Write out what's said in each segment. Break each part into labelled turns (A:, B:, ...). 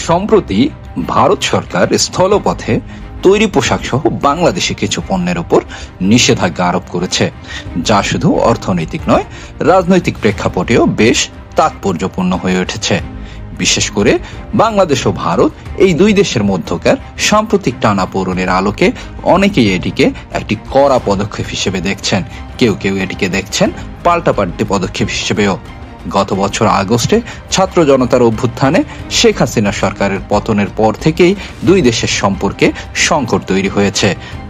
A: সম্প্রতি ভারত সরকার স্থলপথে তৈরি পোশাক সহ বাংলাদেশে কিছু পণ্যের উপর নিষেধাজ্ঞা আরোপ করেছে, যা শুধু অর্থনৈতিক নয়, রাজনৈতিক প্রেক্ষাপটেও বেশ তাৎপর্যপূর্ণ হয়ে উঠেছে। বিশেষ করে বাংলাদেশ ও ভারত এই দুই দেশের মধ্যকার সাম্প্রতিক টানাপোড়েনের আলোকে অনেকেই এটিকে একটি কড়া পদক্ষেপ হিসেবে দেখছেন, কেউ কেউ এটিকে দেখছেন পাল্টাপাল্টি পদক্ষেপ হিসেবেও। গত বছর আগস্টে ছাত্র জনতার অভ্যুত্থানে শেখ হাসিনা সরকারের পতনের পর থেকেই দুই দেশের সম্পর্কে সংকট তৈরি হয়েছে।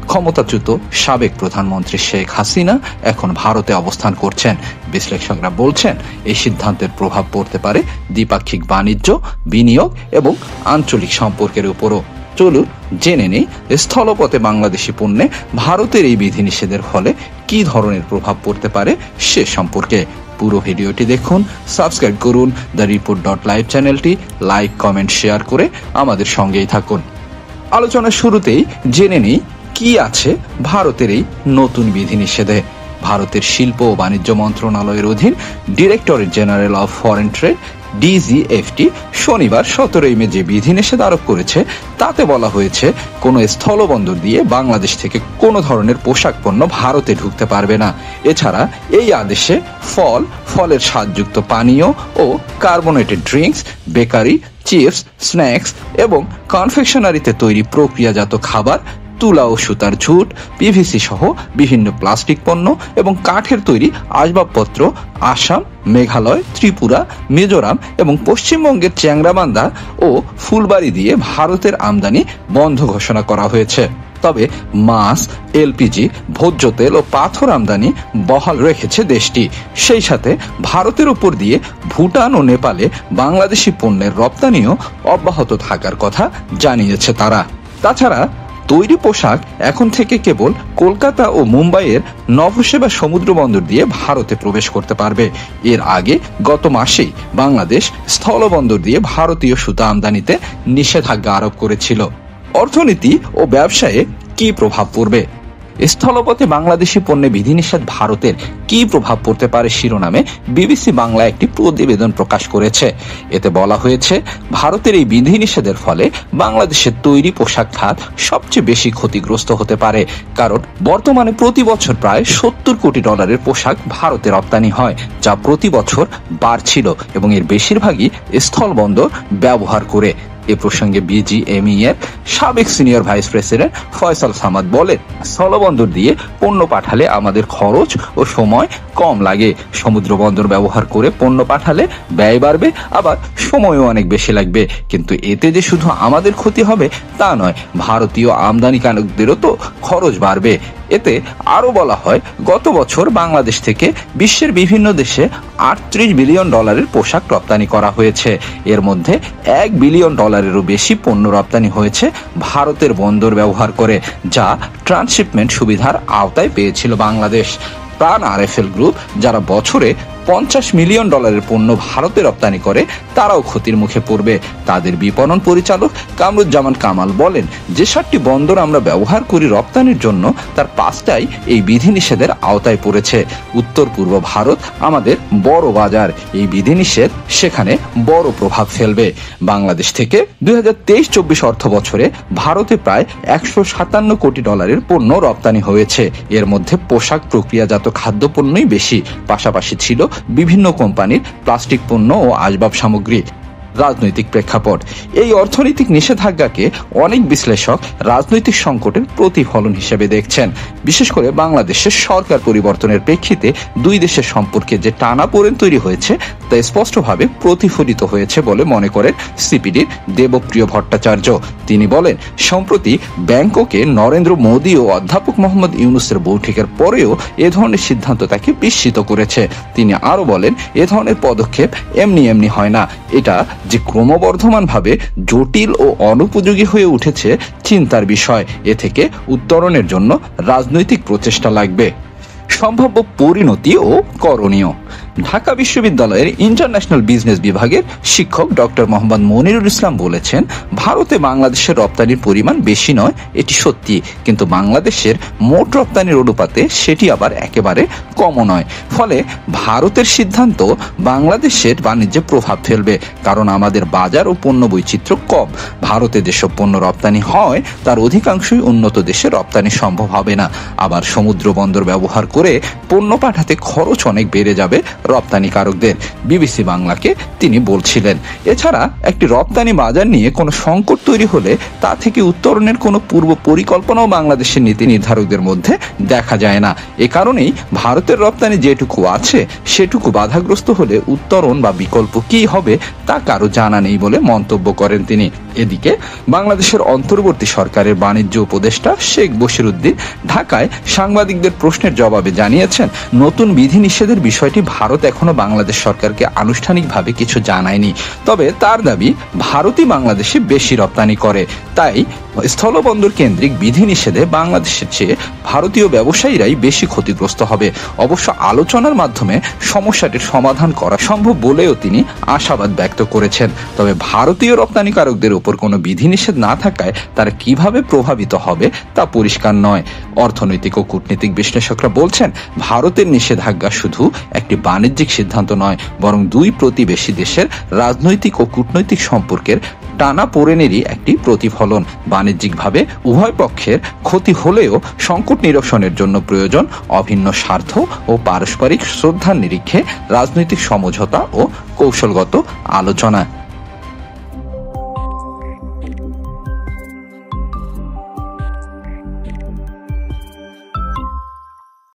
A: ক্ষমতাচ্যুত সাবেক প্রধানমন্ত্রী শেখ হাসিনা এখন ভারতে অবস্থান করছেন। বিশ্লেষকরা বলছেন এই সিদ্ধান্তের প্রভাব পড়তে পারে দ্বিপাক্ষিক বাণিজ্য, বিনিয়োগ এবং আঞ্চলিক সম্পর্কের উপরও। চলুন জেনে নেই স্থলপথে বাংলাদেশি পণ্যে ভারতের এই বিধিনিষেধের ফলে কি ধরনের প্রভাব পড়তে পারে সে সম্পর্কে। পুরো ভিডিওটি দেখুন, সাবস্ক্রাইব করুন দ্য রিপোর্ট.লাইভ চ্যানেলটি, লাইক, কমেন্ট, শেয়ার করে আমাদের সঙ্গেই থাকুন। আলোচনার শুরুতেই জেনে নেই কি আছে ভারতের এই নতুন বিধিনিষেধে। ভারতের শিল্প ও বাণিজ্য মন্ত্রণালয়ের অধীন directorate general of foreign trade DGFT শনিবার 17 মে যে বিধিনিষেধ আরোপ করেছে তাতে বলা হয়েছে কোনো স্থলবন্দর দিয়ে বাংলাদেশ থেকে কোনো ধরনের পোশাক পণ্য ভারতে ঢুকতে পারবে না। এছাড়া এই আদেশে ফলের স্বাদযুক্ত পানীয় ও carbonated drinks, bakery, chips, snacks এবং কনফেকশনারিতে তৈরি প্রক্রিয়াজাত খাবার, তুলা ও সুতার ঝুট, PVC সহ বিভিন্ন প্লাস্টিক পণ্য এবং কাঠের তৈরি আসবাবপত্র আসাম, মেঘালয়, ত্রিপুরা, মিজোরাম এবং পশ্চিমবঙ্গের চ্যাংরাবান্ধা ও ফুলবাড়ি দিয়ে ভারতের আমদানি বন্ধ ঘোষণা করা হয়েছে। তবে মাছ, LPG, ভোজ্য তেল ও পাথর আমদানি বহাল রেখেছে দেশটি। সেই সাথে ভারতের উপর দিয়ে ভুটান ও নেপালে বাংলাদেশি পণ্যের রপ্তানিও অব্যাহত থাকার কথা জানিয়েছে তারা। তাছাড়া তৈরি পোশাক এখন থেকে কেবল কলকাতা ও মুম্বাইয়ের নভসেবা সমুদ্র বন্দর দিয়ে ভারতে প্রবেশ করতে পারবে। এর আগে গত মাসেই বাংলাদেশ স্থলবন্দর দিয়ে ভারতীয় সুতা আমদানিতে নিষেধাজ্ঞা আরোপ করেছিল। অর্থনীতি ও ব্যবসায়ে কি প্রভাব পড়বে? স্থলপথে বাংলাদেশি পণ্যে বিধিনিষেধ ভারতের কি প্রভাব পড়তে পারে শিরোনামে BBC বাংলা একটি প্রতিবেদন প্রকাশ করেছে। এতে বলা হয়েছে, ভারতের এই বিধিনিষেধের ফলে বাংলাদেশের তৈরি পোশাক খাত সবচেয়ে বেশি ক্ষতিগ্রস্ত হতে পারে। কারণ বর্তমানে প্রতি বছর প্রায় $70 কোটি পোশাক ভারতে রপ্তানি হয়, যা প্রতি বছর বাড়ছিল এবং এর বেশিরভাগই স্থলবন্দর ব্যবহার করে। এ প্রসঙ্গে BGME এর সাবেক senior vice president Faisal Samad বলেন, স্থলবন্দর দিয়ে পণ্য পাঠালে আমাদের খরচ ও সময় কম লাগে। সমুদ্র বন্দর ব্যবহার করে পণ্য পাঠালে ব্যয় বাড়বে, আবার সময়ও অনেক বেশি লাগবে। কিন্তু এতে যে শুধু আমাদের ক্ষতি হবে তা নয়, ভারতীয় আমদানিকারকদেরও তো খরচ বাড়বে। এতে আরো বলা হয়, গত বছর বাংলাদেশ থেকে বিশ্বের বিভিন্ন দেশে $38 বিলিয়ন পোশাক রপ্তানি করা হয়েছে। এর মধ্যে $1 বিলিয়ন বেশি পণ্য রপ্তানি হয়েছে ভারতের বন্দর ব্যবহার করে, যা ট্রান্সশিপমেন্ট সুবিধার আওতায় পেয়েছিল বাংলাদেশ। প্রাণ RFL গ্রুপ, যারা বছরে $50 মিলিয়ন পণ্য ভারতে রপ্তানি করে, তারাও ক্ষতির মুখে পড়বে। তাদের বিপণন পরিচালক কামরুজ্জামান কামাল বলেন, যে 7টি বন্দর আমরা ব্যবহার করি রপ্তানির জন্য, তার 5টাই এই বিধিনিষেধের আওতায় পড়েছে। উত্তর পূর্ব ভারত আমাদের বড় বাজার, এই বিধিনিষেধ সেখানে বড় প্রভাব ফেলবে। বাংলাদেশ থেকে 2023-24 অর্থ বছরে ভারতে প্রায় $157 কোটি পণ্য রপ্তানি হয়েছে। এর মধ্যে পোশাক, প্রক্রিয়াজাত খাদ্যপণ্যই বেশি, পাশাপাশি ছিল বিভিন্ন কোম্পানির প্লাস্টিক পণ্য ও আসবাব সামগ্রী। রাজনৈতিক প্রেক্ষাপট, এই অর্থনৈতিক নিষেধাজ্ঞাকে অনেক বিশ্লেষক রাজনৈতিক সংকটের প্রতিফলন হিসেবে দেখছেন। বিশেষ করে বাংলাদেশের সরকার পরিবর্তনের প্রেক্ষিতে দুই দেশের সম্পর্কে যে টানাপোড়েন তৈরি হয়েছে তা স্পষ্টভাবে প্রতিফলিত হয়েছে বলে মনে করেন CPDর দেবপ্রিয় ভট্টাচার্য। তিনি বলেন, সম্প্রতি ব্যাংককে নরেন্দ্র মোদী ও অধ্যাপক মোহাম্মদ ইউনূসের বৈঠকের পরেও এ ধরনের সিদ্ধান্ত তাকে বিস্মিত করেছে। তিনি আরো বলেন, এ ধরনের পদক্ষেপ এমনি হয় না। এটা যে ক্রমবর্ধমানভাবে জটিল ও অনুপযোগী হয়ে উঠেছে চিন্তার বিষয়। এ থেকে উত্তরণের জন্য রাজনৈতিক প্রচেষ্টা লাগবে। সম্ভাব্য পরিণতি ও করণীয়, ঢাকা বিশ্ববিদ্যালয়ের ইন্টারন্যাশনাল বিজনেস বিভাগের শিক্ষক ডক্টর মোহাম্মদ মনিরুল ইসলাম বলেছেন, ভারতে বাংলাদেশের রপ্তানির পরিমাণ বেশি নয়, এটি সত্যি, কিন্তু বাংলাদেশের মোট রপ্তানির অনুপাতে সেটি আবার একেবারে কমও নয়। ফলে ভারতের সিদ্ধান্ত বাংলাদেশের বাণিজ্যে প্রভাব ফেলবে, কারণ আমাদের বাজার ও পণ্য বৈচিত্র্য কম। ভারতে যেসব পণ্য রপ্তানি হয় তার অধিকাংশই উন্নত দেশে রপ্তানি সম্ভব হবে না। আবার সমুদ্র বন্দর ব্যবহার করে পণ্য পাঠাতে খরচ অনেক বেড়ে যাবে রপ্তানিকারকদের, বিবিসি বাংলাকে তিনি বলছিলেন। এছাড়া একটি রপ্তানি বাজার নিয়ে কোনো সংকট তৈরি হলে তা থেকে উত্তরণের কোনো পূর্ব পরিকল্পনাও বাংলাদেশের নীতি নির্ধারকদের মধ্যে দেখা যায় না। এ কারণেই ভারতের রপ্তানি যেটুকু আছে সেটুকু বাধাগ্রস্ত হলে উত্তরণ বা বিকল্প কী হবে তা কারো জানা নেই বলে মন্তব্য করেন তিনি। এদিকে বাংলাদেশের অন্তর্বর্তী সরকারের বাণিজ্য উপদেষ্টা শেখ বশিরউদ্দিন ঢাকায় সাংবাদিকদের প্রশ্নের জবাবে জানিয়েছেন, নতুন বিধিনিষেধের বিষয়টি ভারত এখনো বাংলাদেশ সরকারকে আনুষ্ঠানিকভাবে কিছু জানায়নি। তবে তার দাবি, ভারতই বাংলাদেশে বেশি রপ্তানি করে, তাই স্থলবন্দর কেন্দ্রিক বিধিনিষেধে বাংলাদেশের চেয়ে ভারতীয় ব্যবসায়ীরাই বেশি ক্ষতিগ্রস্ত হবে। অবশ্য আলোচনার মাধ্যমে সমস্যাটির সমাধান করা সম্ভব বলেও তিনি আশাবাদ ব্যক্ত করেছেন। তবে ভারতীয় রপ্তানিকারকদের উপর কোনো বিধিনিষেধ না থাকায় তারা কিভাবে প্রভাবিত হবে তা পরিষ্কার নয়। অর্থনৈতিক ও কূটনীতিক বিশ্লেষকরা বলছেন, ভারতের নিষেধাজ্ঞা শুধু একটি বাণিজ্যিক সিদ্ধান্ত নয়, বরং দুই প্রতিবেশী দেশের রাজনৈতিক ও কূটনৈতিক সম্পর্কের টানাপোড়েনেরই একটি প্রতিফলন। বাণিজ্যিকভাবে উভয় পক্ষের ক্ষতি হলেও সংকট নিরসনের জন্য প্রয়োজন অভিন্ন স্বার্থ ও পারস্পরিক শ্রদ্ধার নিরিখে রাজনৈতিক সমঝোতা ও কৌশলগত আলোচনা।